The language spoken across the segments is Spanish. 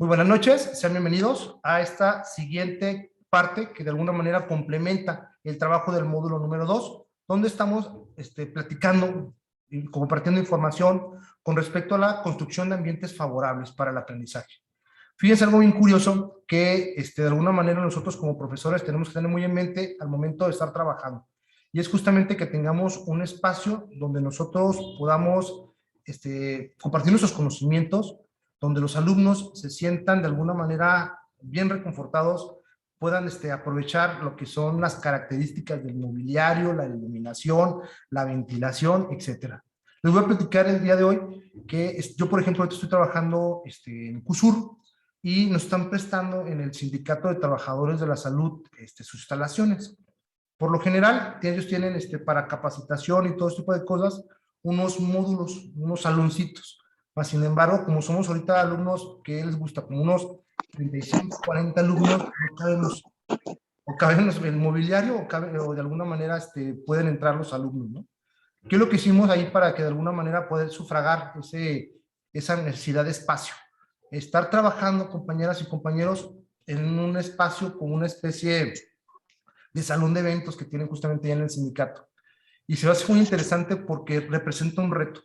Muy buenas noches, sean bienvenidos a esta siguiente parte que de alguna manera complementa el trabajo del módulo número 2, donde estamos platicando y compartiendo información con respecto a la construcción de ambientes favorables para el aprendizaje. Fíjense algo bien curioso que de alguna manera nosotros como profesores tenemos que tener muy en mente al momento de estar trabajando, y es justamente que tengamos un espacio donde nosotros podamos compartir nuestros conocimientos, donde los alumnos se sientan de alguna manera bien reconfortados, puedan aprovechar lo que son las características del mobiliario, la iluminación, la ventilación, etcétera. Les voy a platicar el día de hoy que yo, por ejemplo, estoy trabajando en CUSUR y nos están prestando en el Sindicato de Trabajadores de la Salud sus instalaciones. Por lo general, ellos tienen para capacitación y todo este tipo de cosas, unos módulos, unos saloncitos. Sin embargo, como somos ahorita alumnos que les gusta, como unos 35, 40 alumnos, no cabemos, o cabemos en el mobiliario, o de alguna manera pueden entrar los alumnos, ¿no? ¿Qué es lo que hicimos ahí para que de alguna manera poder sufragar esa necesidad de espacio? Estar trabajando, compañeras y compañeros, en un espacio como una especie de salón de eventos que tienen justamente ya en el sindicato. Y se me hace muy interesante porque representa un reto.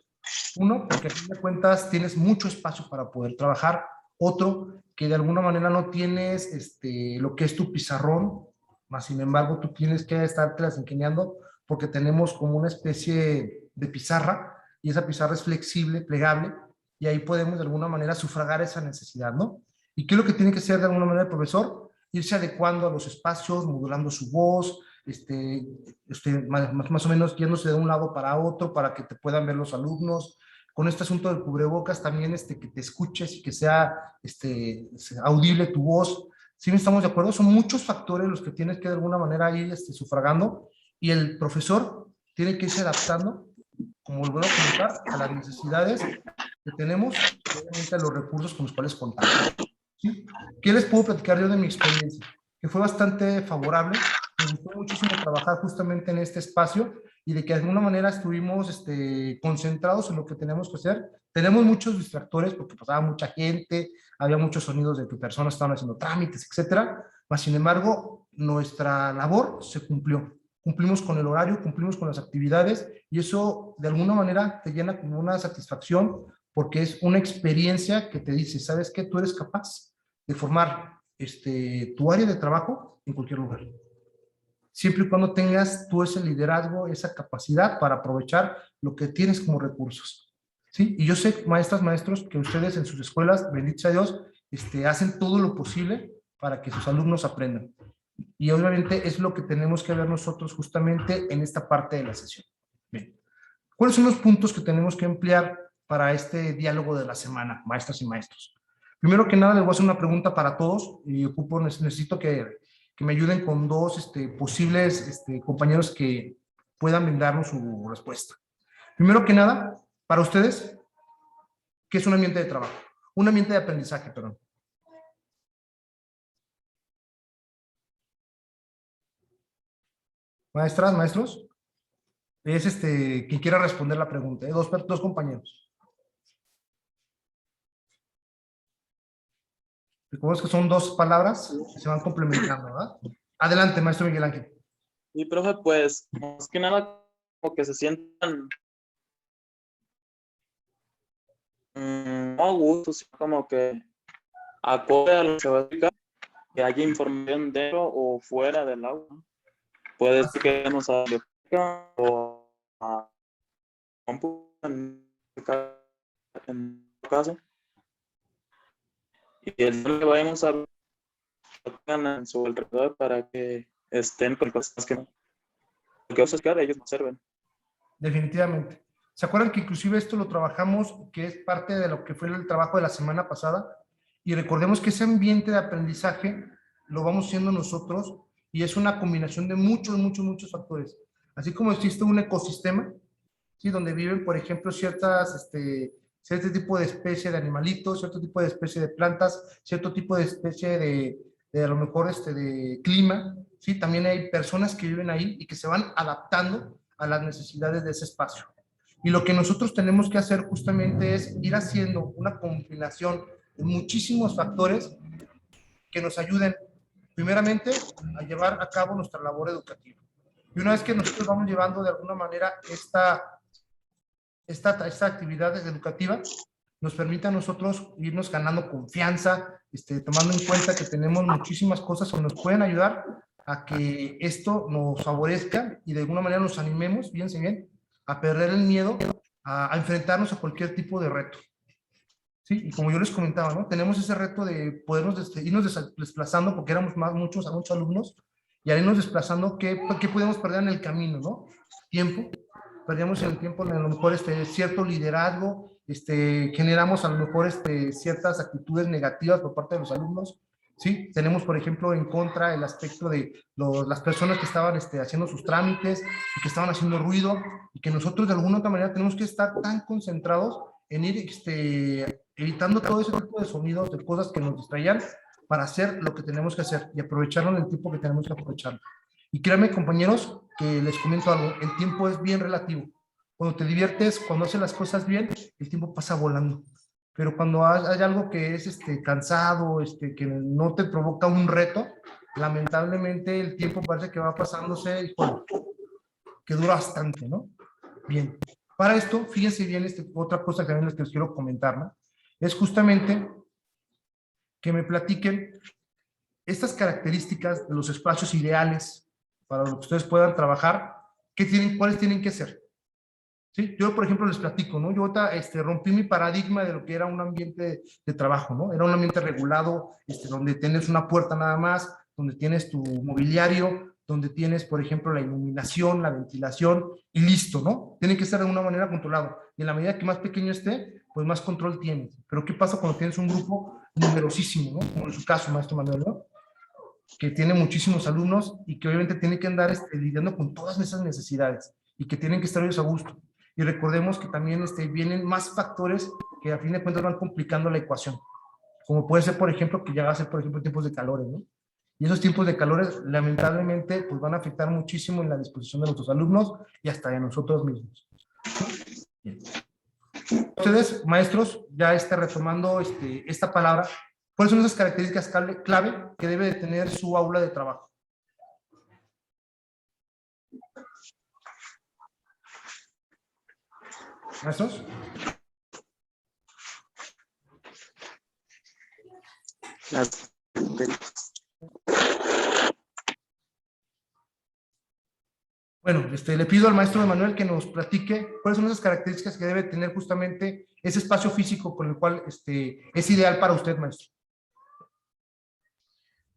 Uno, porque a fin de cuentas tienes mucho espacio para poder trabajar. Otro, que de alguna manera no tienes lo que es tu pizarrón, más sin embargo tú tienes que estarte las ingeniando porque tenemos como una especie de pizarra, y esa pizarra es flexible, plegable, y ahí podemos de alguna manera sufragar esa necesidad, ¿no? ¿Y qué es lo que tiene que hacer de alguna manera el profesor? Irse adecuando a los espacios, modulando su voz, más o menos yéndose de un lado para otro para que te puedan ver los alumnos. Con este asunto del cubrebocas también que te escuches y que sea audible tu voz. ¿Sí estamos de acuerdo? Son muchos factores los que tienes que de alguna manera ir sufragando, y el profesor tiene que irse adaptando, como lo voy a comentar, a las necesidades que tenemos y obviamente a los recursos con los cuales contamos. ¿Sí? ¿Qué les puedo platicar yo de mi experiencia? Que fue bastante favorable. Me gustó muchísimo trabajar justamente en este espacio, y de que de alguna manera estuvimos concentrados en lo que tenemos que hacer. Tenemos muchos distractores porque pasaba mucha gente, había muchos sonidos de que personas estaban haciendo trámites, etcétera. Mas, sin embargo, nuestra labor se cumplió. Cumplimos con el horario, cumplimos con las actividades, y eso de alguna manera te llena como una satisfacción, porque es una experiencia que te dice, ¿sabes qué? Tú eres capaz de formar tu área de trabajo en cualquier lugar. Siempre y cuando tengas tú ese liderazgo, esa capacidad para aprovechar lo que tienes como recursos. ¿Sí? Y yo sé, maestras, maestros, que ustedes en sus escuelas, bendito sea Dios, hacen todo lo posible para que sus alumnos aprendan. Y obviamente es lo que tenemos que ver nosotros justamente en esta parte de la sesión. Bien. ¿Cuáles son los puntos que tenemos que emplear para este diálogo de la semana, maestras y maestros? Primero que nada, les voy a hacer una pregunta para todos, y necesito que me ayuden con dos posibles compañeros que puedan brindarnos su respuesta. Primero que nada, para ustedes, ¿qué es un ambiente de trabajo? Un ambiente de aprendizaje, perdón. Maestras, maestros, es quien quiera responder la pregunta, dos compañeros. Recuerden que son dos palabras que se van complementando, ¿verdad? Adelante, maestro Miguel Ángel. Y profe, pues, más que nada, como que se sientan no a gusto, sino como que acorde a lo que se va a explicar, que haya información dentro o fuera del aula. Puede ser que nos hable o a compu en caso. Y el que vayamos a tocar en su alrededor para que estén con cosas que vamos a explicar, ellos nos observen. Definitivamente. ¿Se acuerdan que inclusive esto lo trabajamos, que es parte de lo que fue el trabajo de la semana pasada? Y recordemos que ese ambiente de aprendizaje lo vamos haciendo nosotros, y es una combinación de muchos, muchos, muchos factores. Así como existe un ecosistema, ¿sí? Donde viven, por ejemplo, cierto tipo de especie de animalitos, cierto tipo de especie de plantas, cierto tipo de especie de a lo mejor de clima, ¿sí? También hay personas que viven ahí y que se van adaptando a las necesidades de ese espacio. Y lo que nosotros tenemos que hacer justamente es ir haciendo una combinación en muchísimos factores que nos ayuden, primeramente, a llevar a cabo nuestra labor educativa. Y una vez que nosotros vamos llevando de alguna manera esta actividad educativa, nos permite a nosotros irnos ganando confianza, tomando en cuenta que tenemos muchísimas cosas que nos pueden ayudar a que esto nos favorezca y de alguna manera nos animemos, fíjense bien, a perder el miedo, a enfrentarnos a cualquier tipo de reto. Sí, y como yo les comentaba, ¿no? Tenemos ese reto de podernos irnos desplazando, porque éramos muchos alumnos, y al irnos desplazando, ¿qué podemos perder en el camino, no? Tiempo. Perdíamos en el tiempo, a lo mejor cierto liderazgo, generamos a lo mejor ciertas actitudes negativas por parte de los alumnos, ¿sí? Tenemos, por ejemplo, en contra el aspecto de las personas que estaban haciendo sus trámites y que estaban haciendo ruido, y que nosotros de alguna otra manera tenemos que estar tan concentrados en ir evitando todo ese tipo de sonidos, de cosas que nos distraían, para hacer lo que tenemos que hacer y aprovecharlo en el tiempo que tenemos que aprovecharlo. Y créanme, compañeros, que les comento algo, el tiempo es bien relativo. Cuando te diviertes, cuando haces las cosas bien, el tiempo pasa volando. Pero cuando hay algo que es cansado, que no te provoca un reto, lamentablemente el tiempo parece que va pasándose y bueno, que dura bastante, ¿no? Bien. Para esto, fíjense bien, otra cosa que también les quiero comentar, ¿no? Es justamente que me platiquen estas características de los espacios ideales para los que ustedes puedan trabajar, ¿cuáles tienen que ser? ¿Sí? Yo, por ejemplo, les platico, ¿no? Yo ahorita rompí mi paradigma de lo que era un ambiente de trabajo, ¿no? Era un ambiente regulado, donde tienes una puerta nada más, donde tienes tu mobiliario, donde tienes, por ejemplo, la iluminación, la ventilación, y listo, ¿no? Tiene que ser de una manera controlado. Y en la medida que más pequeño esté, pues más control tienes. Pero ¿qué pasa cuando tienes un grupo numerosísimo, ¿no? Como en su caso, maestro Manuel, ¿no? Que tiene muchísimos alumnos y que obviamente tiene que andar lidiando con todas esas necesidades y que tienen que estar ellos a gusto. Y recordemos que también vienen más factores que a fin de cuentas van complicando la ecuación, como puede ser, por ejemplo, que ya va a ser, por ejemplo, tiempos de calores, ¿no? Y esos tiempos de calores, lamentablemente, pues van a afectar muchísimo en la disposición de nuestros alumnos y hasta de nosotros mismos. Bien. Ustedes, maestros, ya retomando esta palabra, ¿cuáles son esas características clave que debe de tener su aula de trabajo? ¿Maestros? Bueno, le pido al maestro Manuel que nos platique cuáles son esas características que debe tener justamente ese espacio físico con el cual es ideal para usted, maestro.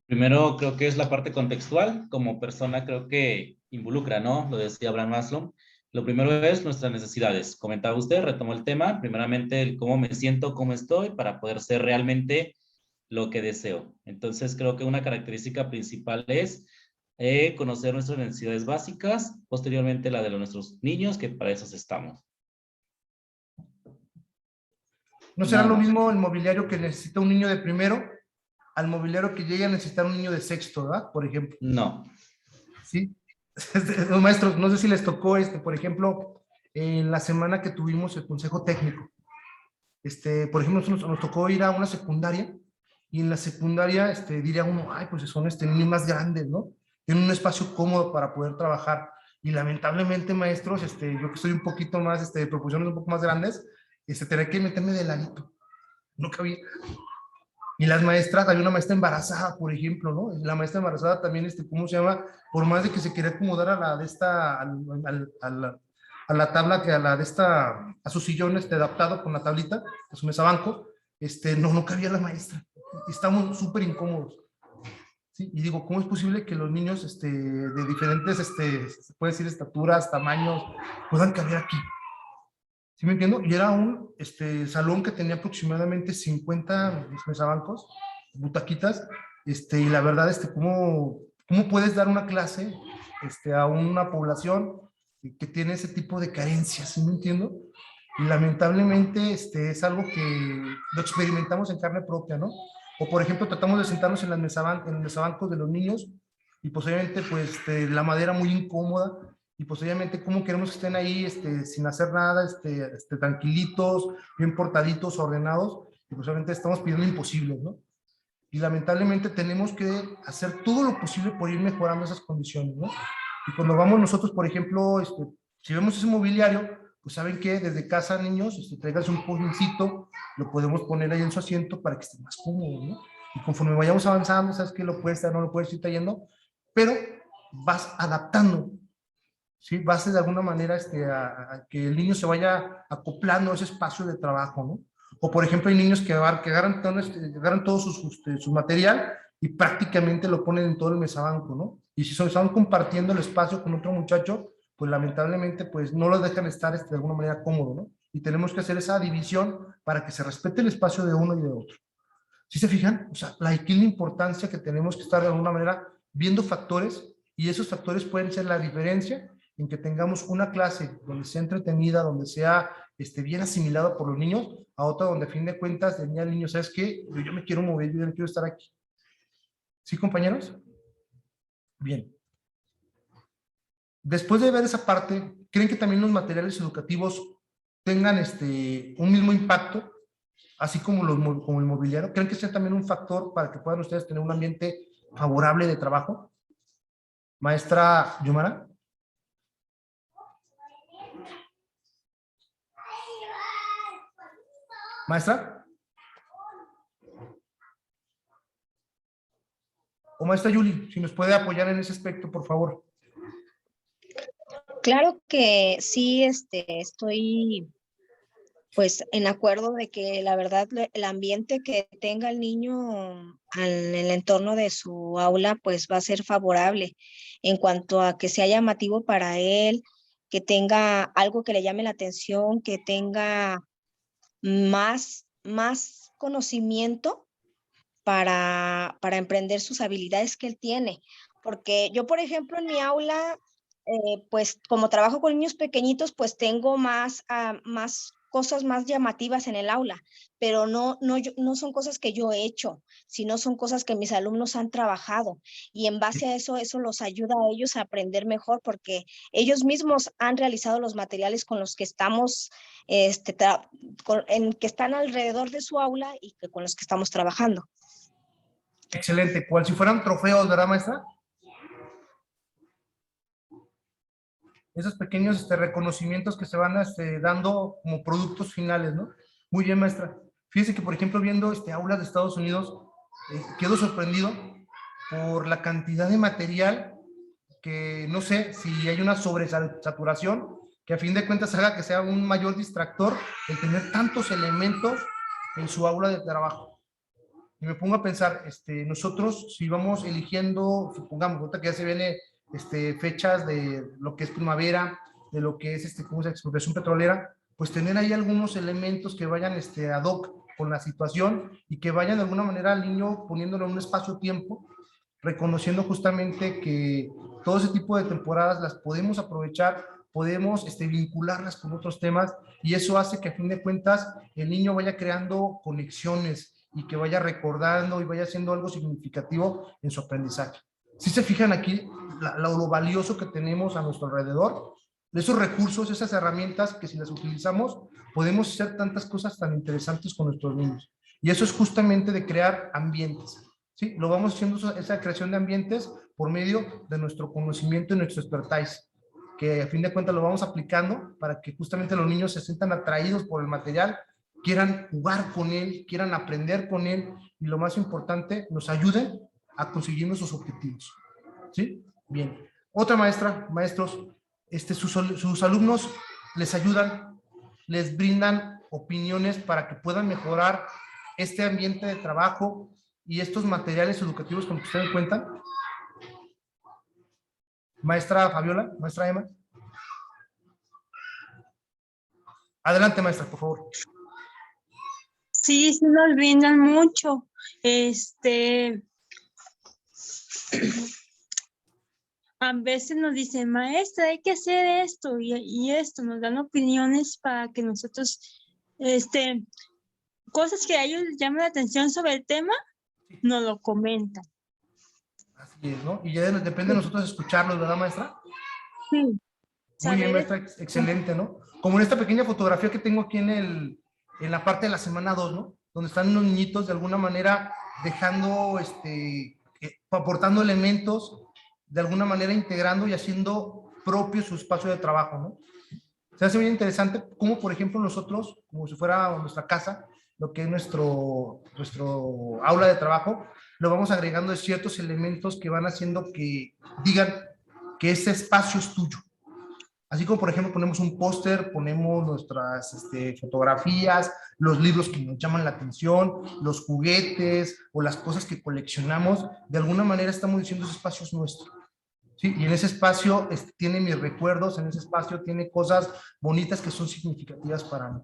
Primero, creo que es la parte contextual. Como persona, creo que involucra, ¿no? Lo decía Abraham Maslow. Lo primero es nuestras necesidades. Comentaba usted, retomó el tema. Primeramente, el cómo me siento, cómo estoy, para poder ser realmente lo que deseo. Entonces, creo que una característica principal es conocer nuestras necesidades básicas, posteriormente la de nuestros niños, que para eso estamos. ¿No será lo mismo el mobiliario que necesita un niño de primero al mobiliario que llegue a necesitar un niño de sexto, ¿verdad? Por ejemplo. No. Sí. Los maestros, no sé si les tocó por ejemplo, en la semana que tuvimos el consejo técnico. Por ejemplo, nos tocó ir a una secundaria y en la secundaria diría uno, ay, pues son niños más grandes, ¿no? Tienen un espacio cómodo para poder trabajar. Y lamentablemente, maestros, yo que soy un poquito más, de proporciones un poco más grandes, tenía que meterme de ladito. No cabía. Y las maestras, había una maestra embarazada, por ejemplo, ¿no? La maestra embarazada también, ¿cómo se llama? Por más de que se quería acomodar a la de esta, a la tabla, que a la de esta, a su sillón adaptado con la tablita, a su mesa banco, no cabía la maestra. Estamos súper incómodos. ¿Sí? Y digo, ¿cómo es posible que los niños de diferentes, se puede decir, estaturas, tamaños, puedan caber aquí? ¿Sí me entiendo? Y era un salón que tenía aproximadamente 50 mesabancos, butaquitas, y la verdad, ¿cómo puedes dar una clase a una población que tiene ese tipo de carencias? ¿Sí me entiendo? Y lamentablemente es algo que lo experimentamos en carne propia, ¿no? O por ejemplo, tratamos de sentarnos en los mesabancos de los niños y posiblemente pues la madera muy incómoda y posiblemente cómo queremos que estén ahí sin hacer nada, tranquilitos, bien portaditos, ordenados, y pues obviamente estamos pidiendo imposibles, ¿no? Y lamentablemente tenemos que hacer todo lo posible por ir mejorando esas condiciones, ¿no? Y cuando vamos nosotros, por ejemplo, si vemos ese mobiliario, pues saben que desde casa, niños, traigan un cojincito, lo podemos poner ahí en su asiento para que esté más cómodo, ¿no? Y conforme vayamos avanzando, sabes que lo puedes estar, no lo puedes ir trayendo, pero vas adaptando, ¿sí? Vas de alguna manera a que el niño se vaya acoplando a ese espacio de trabajo, ¿no? O por ejemplo, hay niños que agarran todo su material y prácticamente lo ponen en todo el mesabanco, ¿no? Y si están compartiendo el espacio con otro muchacho, pues lamentablemente pues no lo dejan estar de alguna manera cómodo, ¿no? Y tenemos que hacer esa división para que se respete el espacio de uno y de otro. ¿Sí se fijan? O sea, aquí la importancia que tenemos que estar de alguna manera viendo factores, y esos factores pueden ser la diferencia en que tengamos una clase donde sea entretenida, donde sea bien asimilado por los niños, a otra donde a fin de cuentas tenía el niño, ¿sabes qué? Yo me quiero mover, yo ya no quiero estar aquí. ¿Sí, compañeros? Bien. Después de ver esa parte, ¿creen que también los materiales educativos tengan un mismo impacto, así como el mobiliario? ¿Creen que sea también un factor para que puedan ustedes tener un ambiente favorable de trabajo? Maestra Yumara. Maestra. O maestra Yuli, si nos puede apoyar en ese aspecto, por favor. Claro que sí, estoy pues en acuerdo de que la verdad el ambiente que tenga el niño en el entorno de su aula pues va a ser favorable en cuanto a que sea llamativo para él, que tenga algo que le llame la atención, que tenga más conocimiento para emprender sus habilidades que él tiene. Porque yo, por ejemplo, en mi aula, pues como trabajo con niños pequeñitos, pues tengo más cosas más llamativas en el aula, pero no son cosas que yo he hecho, sino son cosas que mis alumnos han trabajado. Y en base a eso los ayuda a ellos a aprender mejor, porque ellos mismos han realizado los materiales con los que estamos, que están alrededor de su aula y con los que estamos trabajando. Excelente, cual si fueran trofeos, ¿verdad, maestra? Esos pequeños reconocimientos que se van dando como productos finales, ¿no? Muy bien, maestra. Fíjese que, por ejemplo, viendo aulas de Estados Unidos, quedo sorprendido por la cantidad de material que, no sé, si hay una sobresaturación, que a fin de cuentas haga que sea un mayor distractor el tener tantos elementos en su aula de trabajo. Y me pongo a pensar, nosotros si vamos eligiendo, supongamos, ahorita que ya se viene fechas de lo que es primavera, de lo que es ¿cómo se llama? Expropiación petrolera, pues tener ahí algunos elementos que vayan ad hoc con la situación y que vayan de alguna manera al niño poniéndolo en un espacio-tiempo, reconociendo justamente que todo ese tipo de temporadas las podemos aprovechar, podemos vincularlas con otros temas, y eso hace que a fin de cuentas el niño vaya creando conexiones y que vaya recordando y vaya haciendo algo significativo en su aprendizaje. Si se fijan aquí lo valioso que tenemos a nuestro alrededor, esos recursos, esas herramientas que si las utilizamos podemos hacer tantas cosas tan interesantes con nuestros niños. Y eso es justamente de crear ambientes. ¿Sí? Lo vamos haciendo, esa creación de ambientes, por medio de nuestro conocimiento y nuestro expertise, que a fin de cuentas lo vamos aplicando para que justamente los niños se sientan atraídos por el material, quieran jugar con él, quieran aprender con él, y lo más importante, nos ayuden a conseguir nuestros objetivos. ¿Sí? Bien. Otra maestra, maestros, sus alumnos les ayudan, les brindan opiniones para que puedan mejorar este ambiente de trabajo y estos materiales educativos con los que ustedes cuentan. Maestra Fabiola, maestra Emma. Adelante, maestra, por favor. Sí, nos brindan mucho. A veces nos dicen, maestra, hay que hacer esto y esto, nos dan opiniones para que nosotros, cosas que a ellos les llaman la atención sobre el tema, nos lo comentan. Así es, ¿no? Y ya depende de nosotros escucharlos, ¿verdad, maestra? Sí. Muy bien, maestra, excelente, ¿no? Como en esta pequeña fotografía que tengo aquí en la parte de la semana 2, ¿no? donde están los niñitos de alguna manera dejando, aportando elementos, de alguna manera integrando y haciendo propio su espacio de trabajo, ¿no? Se hace bien interesante cómo, por ejemplo, nosotros, como si fuera nuestra casa, lo que es nuestro aula de trabajo, lo vamos agregando de ciertos elementos que van haciendo que digan que ese espacio es tuyo. Así como, por ejemplo, ponemos un póster, ponemos nuestras fotografías, los libros que nos llaman la atención, los juguetes o las cosas que coleccionamos, de alguna manera estamos diciendo ese espacio es nuestro. ¿Sí? Y en ese espacio tiene mis recuerdos, en ese espacio tiene cosas bonitas que son significativas para mí.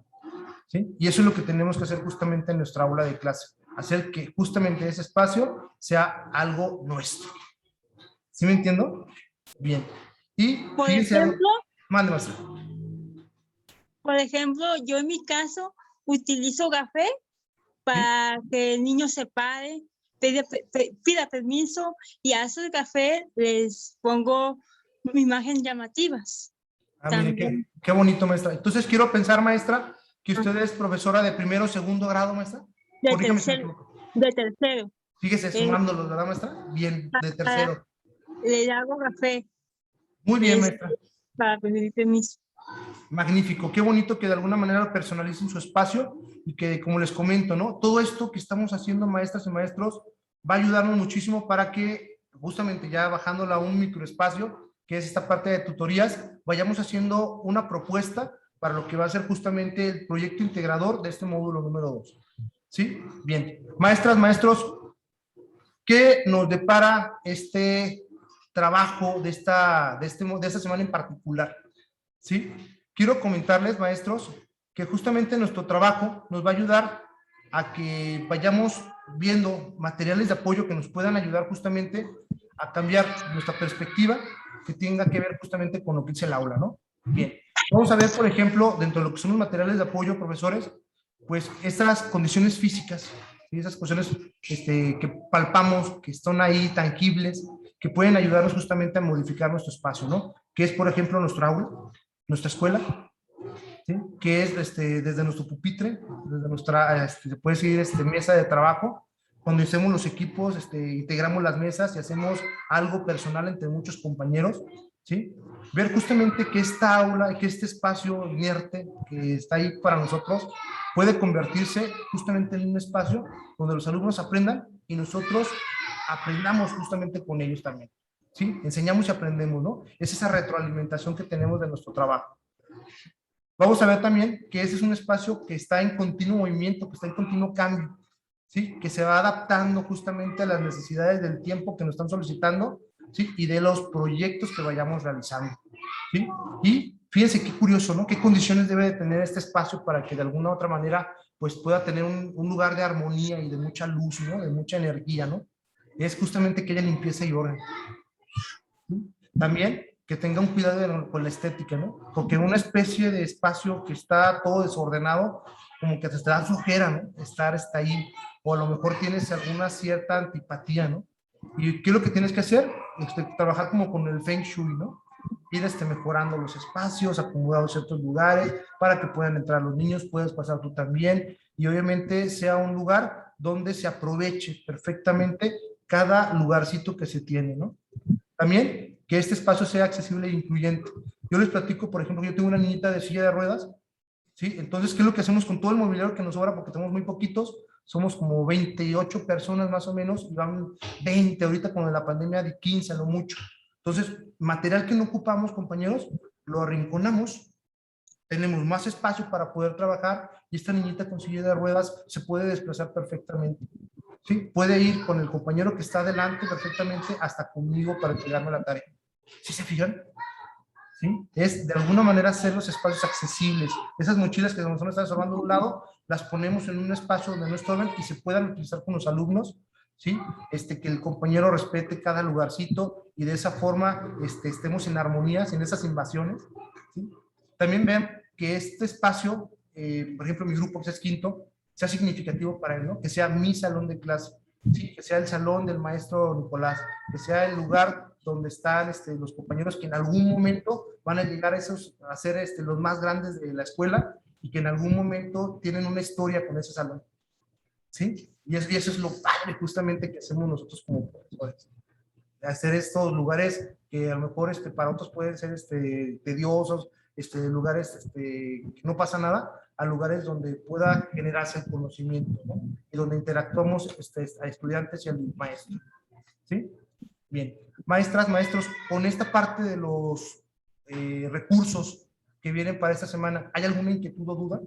¿Sí? Y eso es lo que tenemos que hacer justamente en nuestra aula de clase, hacer que justamente ese espacio sea algo nuestro. ¿Sí me entiendo? Bien. Y Por fíjense algo. ejemplo, Mande, maestra. yo en mi caso utilizo café para que el niño se pare, pida permiso y a ese café les pongo imágenes llamativas. Ah, mire, qué bonito, maestra. Entonces quiero pensar, maestra, que usted es profesora de primero o segundo grado, maestra. De Corríjame si me tercero. equivoco. De tercero. Fíjese, sumándolos, ¿verdad, maestra? Bien, de tercero. Le hago café Muy bien, maestra. para pedir permiso. Magnífico, qué bonito que de alguna manera personalicen su espacio y que, como les comento, ¿no? Todo esto que estamos haciendo, maestras y maestros, va a ayudarnos muchísimo para que, justamente ya bajándola a un microespacio, que es esta parte de tutorías, vayamos haciendo una propuesta para lo que va a ser justamente el proyecto integrador de este módulo número 2. ¿Sí? Bien. Maestras, maestros, ¿qué nos depara este trabajo de esta semana en particular? ¿Sí? Quiero comentarles, maestros, que justamente nuestro trabajo nos va a ayudar a que vayamos viendo materiales de apoyo que nos puedan ayudar justamente a cambiar nuestra perspectiva que tenga que ver justamente con lo que es el aula, ¿no? Bien, vamos a ver, por ejemplo, dentro de lo que son los materiales de apoyo, profesores, pues esas condiciones físicas, ¿sí? Esas cuestiones que palpamos, que están ahí tangibles, que pueden ayudarnos justamente a modificar nuestro espacio, ¿no? Que es, por ejemplo, nuestro aula, nuestra escuela, ¿sí? Que es desde nuestro pupitre, desde nuestra, se puede decir, mesa de trabajo, cuando hacemos los equipos, integramos las mesas y hacemos algo personal entre muchos compañeros, ¿sí? Ver justamente que esta aula, que este espacio inerte que está ahí para nosotros, puede convertirse justamente en un espacio donde los alumnos aprendan y nosotros aprendamos justamente con ellos también. ¿Sí? Enseñamos y aprendemos, ¿no? Es esa retroalimentación que tenemos de nuestro trabajo. Vamos a ver también que ese es un espacio que está en continuo movimiento, que está en continuo cambio, ¿sí? Que se va adaptando justamente a las necesidades del tiempo que nos están solicitando, ¿sí? Y de los proyectos que vayamos realizando, ¿sí? Y fíjense qué curioso, ¿no? ¿Qué condiciones debe de tener este espacio para que de alguna u otra manera pues pueda tener un lugar de armonía y de mucha luz, ¿no? De mucha energía, ¿no? Es justamente que haya limpieza y orden. También que tenga un cuidado con la estética, ¿no? Porque una especie de espacio que está todo desordenado, como que te da flojera, ¿no? Estar ahí, o a lo mejor tienes alguna cierta antipatía, ¿no? ¿Y qué es lo que tienes que hacer? Trabajar como con el Feng Shui, ¿no? Ir mejorando los espacios, acomodando ciertos lugares para que puedan entrar los niños, puedes pasar tú también, y obviamente sea un lugar donde se aproveche perfectamente cada lugarcito que se tiene, ¿no? También que este espacio sea accesible e incluyente. Yo les platico, por ejemplo, yo tengo una niñita de silla de ruedas, ¿sí? Entonces, ¿qué es lo que hacemos con todo el mobiliario que nos sobra? Porque tenemos muy poquitos, somos como 28 personas más o menos, y van 20 ahorita con la pandemia de 15 a lo mucho. Entonces, material que no ocupamos, compañeros, lo arrinconamos, tenemos más espacio para poder trabajar, y esta niñita con silla de ruedas se puede desplazar perfectamente. ¿Sí? Puede ir con el compañero que está adelante perfectamente hasta conmigo para entregarme la tarea. ¿Sí se fijan? ¿Sí? Es de alguna manera hacer los espacios accesibles. Esas mochilas que nos están estorbando de un lado, las ponemos en un espacio donde no estorben y se puedan utilizar con los alumnos, ¿sí? Que el compañero respete cada lugarcito y de esa forma estemos en armonías, en esas invasiones, ¿sí? También vean que este espacio, por ejemplo, mi grupo que es quinto, sea significativo para él, ¿no? Que sea mi salón de clase, ¿sí? Que sea el salón del maestro Nicolás, que sea el lugar donde están los compañeros que en algún momento van a llegar a ser los más grandes de la escuela y que en algún momento tienen una historia con ese salón, ¿sí? Y eso es lo padre justamente que hacemos nosotros como profesores. Hacer estos lugares que a lo mejor para otros pueden ser tediosos, lugares que no pasa nada, a lugares donde pueda generarse el conocimiento, ¿no? Y donde interactuamos a estudiantes y al maestro, ¿sí? Bien, maestras, maestros, con esta parte de los recursos que vienen para esta semana, ¿hay alguna inquietud o duda?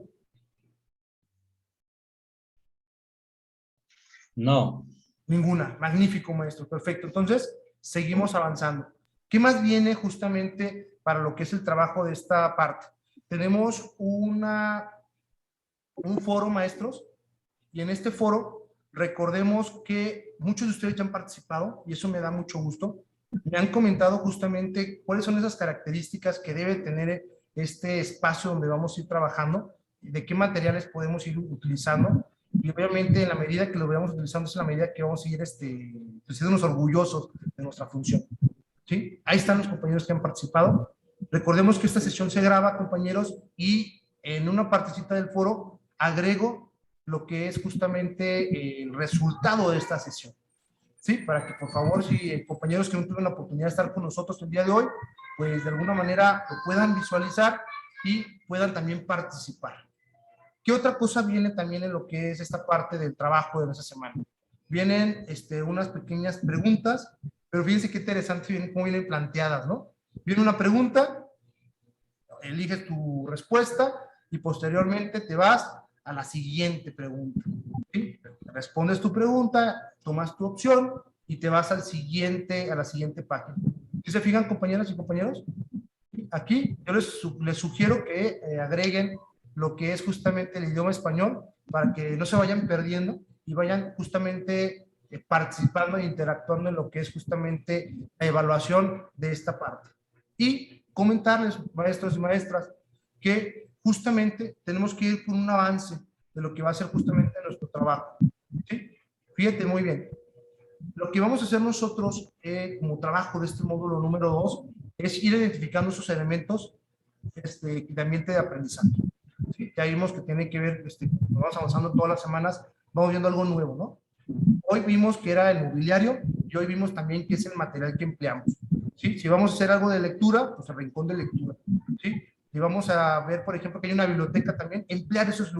No. Ninguna. Magnífico, maestro. Perfecto. Entonces, seguimos avanzando. ¿Qué más viene justamente para lo que es el trabajo de esta parte? Tenemos un foro, maestros, y en este foro recordemos que muchos de ustedes ya han participado y eso me da mucho gusto. Me han comentado justamente cuáles son esas características que debe tener este espacio donde vamos a ir trabajando, de qué materiales podemos ir utilizando. Y obviamente en la medida que lo vayamos utilizando es en la medida que vamos a ir sintiéndonos orgullosos de nuestra función. ¿Sí? Ahí están los compañeros que han participado. Recordemos que esta sesión se graba, compañeros, y en una partecita del foro agrego lo que es justamente el resultado de esta sesión. ¿Sí? Para que por favor, si compañeros que no tuvieron la oportunidad de estar con nosotros el día de hoy, pues de alguna manera lo puedan visualizar y puedan también participar. ¿Qué otra cosa viene también en lo que es esta parte del trabajo de esta semana? Vienen unas pequeñas preguntas, pero fíjense qué interesante vienen, cómo vienen planteadas, ¿no? Viene una pregunta, eliges tu respuesta y posteriormente te vas a la siguiente pregunta. ¿Sí? Respondes tu pregunta, tomas tu opción y te vas a la siguiente página. ¿Sí se fijan, compañeras y compañeros? Aquí yo les sugiero que agreguen lo que es justamente el idioma español para que no se vayan perdiendo y vayan justamente participando e interactuando en lo que es justamente la evaluación de esta parte. Y comentarles, maestros y maestras, que justamente tenemos que ir por un avance de lo que va a ser justamente nuestro trabajo. ¿Sí? Fíjate muy bien. Lo que vamos a hacer nosotros como trabajo de este módulo número 2 es ir identificando esos elementos de ambiente de aprendizaje. ¿Sí? Ya vimos que tiene que ver, vamos avanzando todas las semanas, vamos viendo algo nuevo, ¿no? Hoy vimos que era el mobiliario y hoy vimos también que es el material que empleamos. ¿Sí? Si vamos a hacer algo de lectura, pues el rincón de lectura. ¿Sí? Si vamos a ver, por ejemplo, que hay una biblioteca también, emplear esos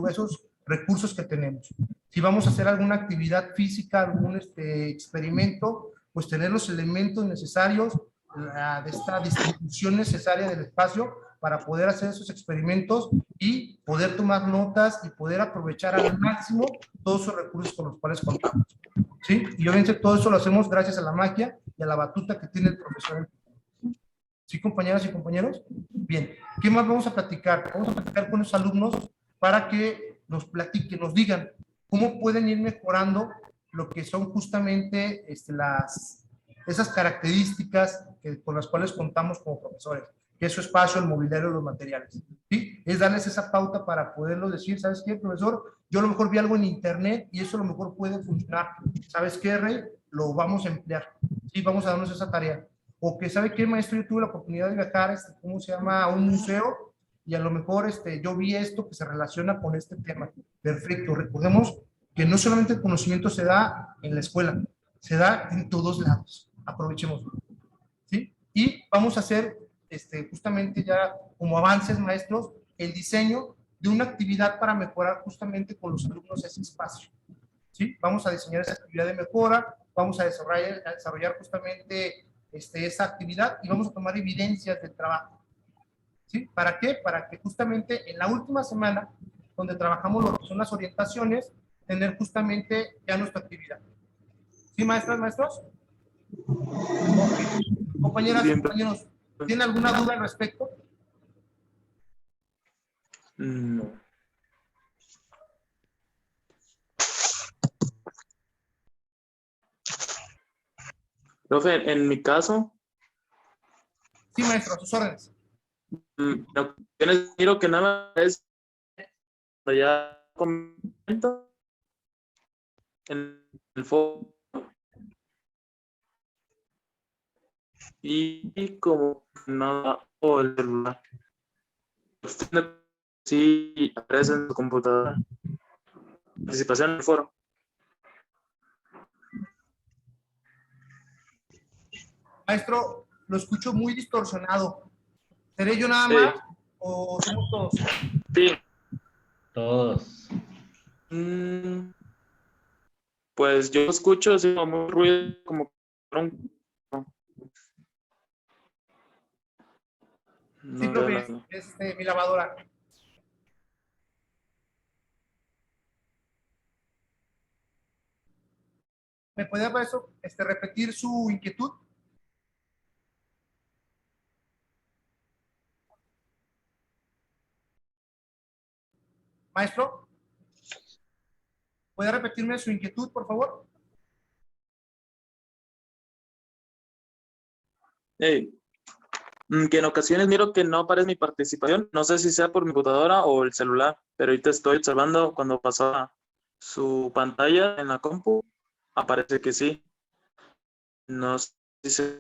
recursos que tenemos. Si vamos a hacer alguna actividad física, algún experimento, pues tener los elementos necesarios, de esta distribución necesaria del espacio para poder hacer esos experimentos y poder tomar notas y poder aprovechar al máximo todos esos recursos con los cuales contamos. ¿Sí? Y obviamente todo eso lo hacemos gracias a la magia y a la batuta que tiene el profesor. ¿Sí, compañeras y compañeros? Bien, ¿qué más vamos a platicar? Vamos a platicar con los alumnos para que nos platiquen, nos digan cómo pueden ir mejorando lo que son justamente esas características con las cuales contamos como profesores, que es su espacio, el mobiliario, los materiales. ¿Sí? Es darles esa pauta para poderlo decir, ¿sabes qué, profesor? Yo a lo mejor vi algo en internet y eso a lo mejor puede funcionar. ¿Sabes qué, Rey? Lo vamos a emplear. Sí, vamos a darnos esa tarea. O que, ¿sabe qué, maestro? Yo tuve la oportunidad de viajar, ¿cómo se llama? A un museo y a lo mejor yo vi esto que se relaciona con este tema. Perfecto. Recordemos que no solamente el conocimiento se da en la escuela, se da en todos lados. Aprovechemos. ¿Sí? Y vamos a hacer justamente ya como avances, maestros, el diseño de una actividad para mejorar justamente con los alumnos ese espacio. ¿Sí? Vamos a diseñar esa actividad de mejora, vamos a desarrollar justamente esa actividad y vamos a tomar evidencias del trabajo. ¿Sí? ¿Para qué? Para que justamente en la última semana, donde trabajamos lo que son las orientaciones, tener justamente ya nuestra actividad. ¿Sí, maestras, maestros? Okay. Compañeras y compañeros, ¿tienen alguna duda al respecto? No. Profe, en mi caso, Sí, maestro, a sus órdenes. lo que quiero que nada más es ya comento en el foro y como nada o el celular. Sí aparece en su computadora. Participación en el foro. Maestro, lo escucho muy distorsionado. ¿Seré yo nada Sí. más o somos todos? Sí. Todos. Pues yo escucho así como muy ruido, como Sí, no, profe, no. es mi lavadora. ¿Me puede para eso repetir su inquietud? Maestro, ¿puede repetirme su inquietud, por favor? Hey, que en ocasiones miro que no aparece mi participación. No sé si sea por mi computadora o el celular, pero ahorita estoy observando cuando pasaba su pantalla en la compu. Aparece que sí. No sé si sea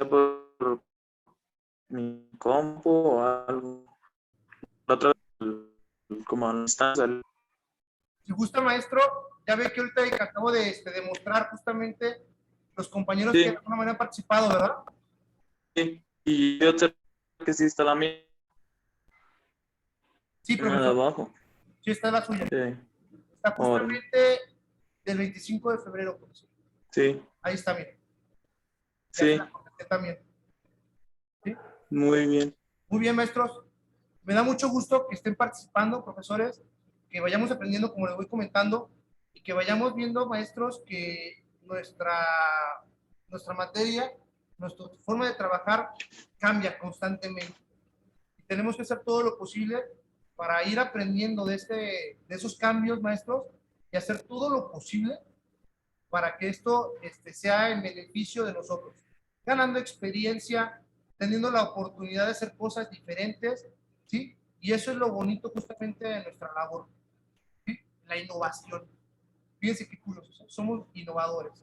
por mi compu o algo. La otra vez, como en la instancia. Si gusta, maestro, ya ve que ahorita que acabo de demostrar justamente los compañeros Sí. que de alguna manera han participado, ¿verdad? Sí. Y yo observo que sí está la mía Sí, de profesor. abajo. Sí, está la suya. Sí. Está justamente del 25 de febrero, profesor. Sí. Ahí está, mire. Ya se Sí. la contesté también. ¿Sí? Muy bien. Muy bien, maestros. Me da mucho gusto que estén participando, profesores, que vayamos aprendiendo, como les voy comentando, y que vayamos viendo, maestros, que nuestra materia, nuestra forma de trabajar cambia constantemente. Y tenemos que hacer todo lo posible para ir aprendiendo de esos cambios, maestros, y hacer todo lo posible para que esto sea en beneficio de nosotros, ganando experiencia, teniendo la oportunidad de hacer cosas diferentes, ¿sí? Y eso es lo bonito justamente de nuestra labor, ¿sí? La innovación. Fíjense qué curiosos, somos innovadores.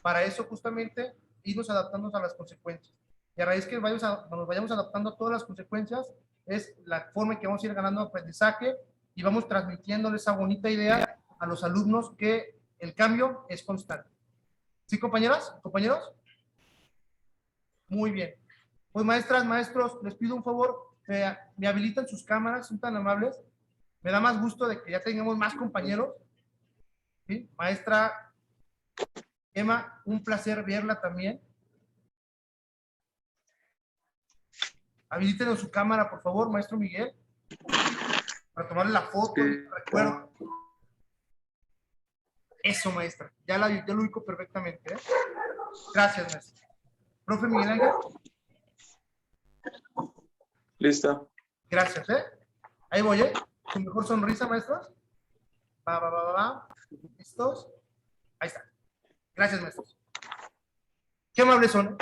Para eso justamente irnos adaptando a las consecuencias. Y a raíz que nos vayamos adaptando a todas las consecuencias, es la forma en que vamos a ir ganando aprendizaje y vamos transmitiéndole esa bonita idea a los alumnos que el cambio es constante. ¿Sí, compañeras? ¿Compañeros? Muy bien. Pues maestras, maestros, les pido un favor, me habilitan sus cámaras, son tan amables. Me da más gusto de que ya tengamos más compañeros. ¿Sí? Maestra Emma, un placer verla también. Habilítenos su cámara, por favor, maestro Miguel, para tomarle la foto y recuerdo. Eso, maestra. Ya lo ubico perfectamente. ¿Eh? Gracias, maestra. Profe Miguel Ángel. Listo. Gracias, ¿eh? Ahí voy, ¿eh? Su mejor sonrisa, maestros. Va. ¿Listos? Ahí está. Gracias, maestros. Qué amables son.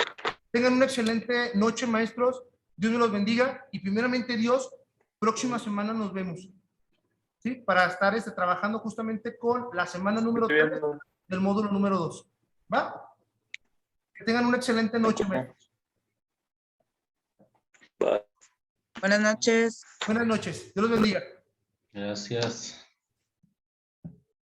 Tengan una excelente noche, maestros. Dios me los bendiga. Y primeramente, Dios, próxima semana nos vemos. ¿Sí? Para estar trabajando justamente con la semana número 3 del módulo número 2. ¿Va? Que tengan una excelente noche, maestros. Bye. Buenas noches. Buenas noches. Dios los bendiga. Gracias.